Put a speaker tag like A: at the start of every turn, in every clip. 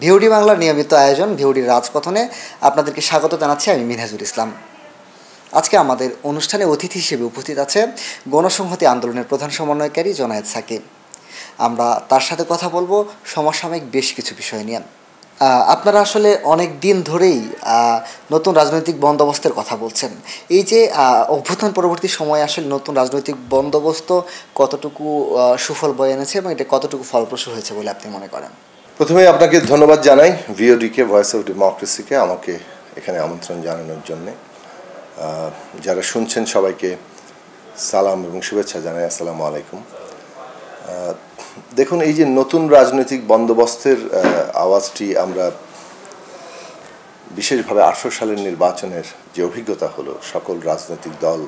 A: VOD বাংলার নিয়মিত আয়োজন ভিওডির রাজকথনে আপনাদেরকে স্বাগত জানাচ্ছি। আমি মিনহাজুল ইসলাম। আজকে আমাদের অনুষ্ঠানে অতিথি হিসেবে উপস্থিত আছে গণসংহতি আন্দোলনের প্রধান সমন্বয়কারী জোনায়েদ সাকিব। আমরা তার সাথে কথা বলবো সমসাময়িক বেশ কিছু বিষয় নিয়ে। আপনারা আসলে অনেক দিন ধরেই নতুন রাজনৈতিক বন্দোবস্তের কথা বলছেন। এই যে অভ্যুত্থান পরবর্তী সময়ে আসলে নতুন রাজনৈতিক বন্দোবস্ত কতটুকু সুফল বয়ে এনেছে এবং এটা কতটুকু ফলপ্রসূ হয়েছে বলে আপনি মনে করেন?
B: প্রথমে আপনাকে ধন্যবাদ জানাই ভিওডিকে, ভয়েস অফ ডেমোক্রেসিকে আমাকে এখানে আমন্ত্রণ জানানোর জন্যে। যারা শুনছেন সবাইকে সালাম এবং শুভেচ্ছা জানাই, আসসালামু আলাইকুম। দেখুন, এই যে নতুন রাজনৈতিক বন্দোবস্তের আওয়াজটি আমরা বিশেষভাবে 18 সালের নির্বাচনের যে অভিজ্ঞতা হলো, সকল রাজনৈতিক দল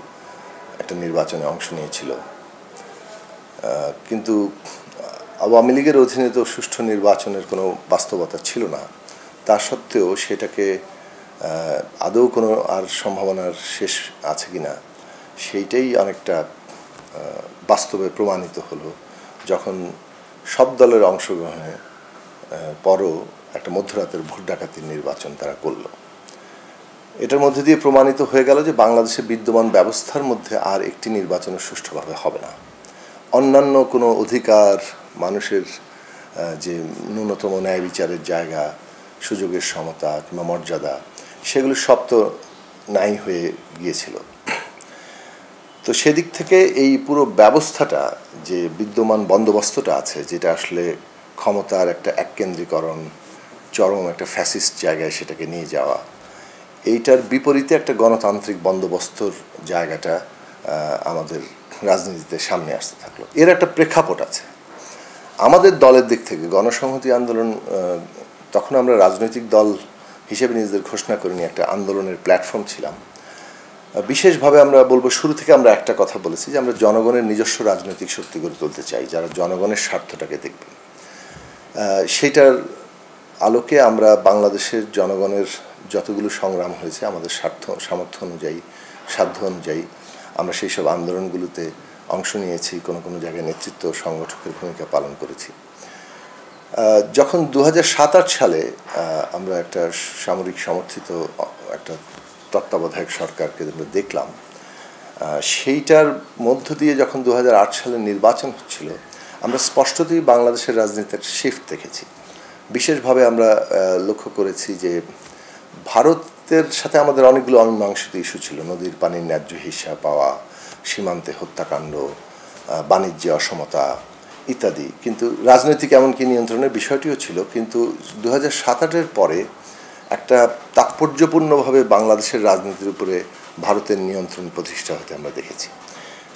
B: একটা নির্বাচনে অংশ নিয়েছিল, কিন্তু আওয়ামী লীগের অধীনে তো সুষ্ঠু নির্বাচনের কোনো বাস্তবতা ছিল না। তা সত্ত্বেও সেটাকে আদৌ কোনো আর সম্ভাবনার শেষ আছে কি না সেইটাই অনেকটা বাস্তবে প্রমাণিত হলো যখন সব দলের অংশগ্রহণে পরও একটা মধ্যরাতের ভোট ডাকাতির নির্বাচন তারা করলো। এটার মধ্যে দিয়ে প্রমাণিত হয়ে গেল যে বাংলাদেশের বিদ্যমান ব্যবস্থার মধ্যে আর একটি নির্বাচন সুষ্ঠুভাবে হবে না। অন্যান্য কোনো অধিকার, মানুষের যে ন্যূনতম ন্যায় বিচারের জায়গা, সুযোগের সমতা কিংবা মর্যাদা, সেগুলো সব তো নাই হয়ে গিয়েছিল। তো সেদিক থেকে এই পুরো ব্যবস্থাটা, যে বিদ্যমান বন্দোবস্তটা আছে, যেটা আসলে ক্ষমতার একটা এককেন্দ্রীকরণ, চরম একটা ফ্যাসিস্ট জায়গায় সেটাকে নিয়ে যাওয়া, এইটার বিপরীতে একটা গণতান্ত্রিক বন্দোবস্তর জায়গাটা আমাদের রাজনীতিতে সামনে আসতে থাকলো। এর একটা প্রেক্ষাপট আছে আমাদের দলের দিক থেকে। গণসংহতি আন্দোলন, তখন আমরা রাজনৈতিক দল হিসেবে নিজেদের ঘোষণা করিনি, একটা আন্দোলনের প্ল্যাটফর্ম ছিলাম। বিশেষভাবে আমরা বলবো, শুরু থেকে আমরা একটা কথা বলেছি যে আমরা জনগণের নিজস্ব রাজনৈতিক শক্তি গড়ে তুলতে চাই, যারা জনগণের স্বার্থটাকে দেখবে। সেটার আলোকে আমরা বাংলাদেশের জনগণের যতগুলো সংগ্রাম হয়েছে, আমাদের সামর্থ্য অনুযায়ী, সাধ্য অনুযায়ী আমরা সেই সব আন্দোলনগুলোতে অংশ নিয়েছি, কোনো কোনো জায়গায় নেতৃত্ব সংগঠকের ভূমিকা পালন করেছি। যখন 2007-08 সালে আমরা একটা সামরিক সমর্থিত একটা তত্ত্বাবধায়ক সরকারকে আমরা দেখলাম, সেইটার মধ্য দিয়ে যখন 2008 সালে নির্বাচন হচ্ছিল, আমরা স্পষ্টতই বাংলাদেশের রাজনীতির শিফট দেখেছি। বিশেষভাবে আমরা লক্ষ্য করেছি যে ভারতের সাথে আমাদের অনেকগুলো অমীমাংসিত ইস্যু ছিল, নদীর পানির ন্যায্য হিস্যা পাওয়া, সীমান্তে হত্যাকাণ্ড, বাণিজ্যে অসমতা ইত্যাদি। কিন্তু রাজনৈতিক এমনকি নিয়ন্ত্রণের বিষয়টিও ছিল। কিন্তু 2007-08 পরে একটা তাৎপর্যপূর্ণভাবে বাংলাদেশের রাজনীতির উপরে ভারতের নিয়ন্ত্রণ প্রতিষ্ঠা হতে আমরা দেখেছি।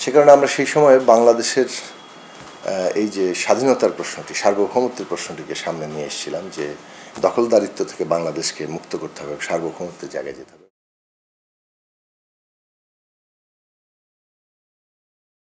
B: সে কারণে আমরা সেই সময় বাংলাদেশের এই যে স্বাধীনতার প্রশ্নটি, সার্বভৌমত্বের প্রশ্নটিকে সামনে নিয়ে এসেছিলাম, যে দখলদারিত্ব থেকে বাংলাদেশকে মুক্ত করতে হবে, সার্বভৌমত্বের জায়গায় যেতে হবে।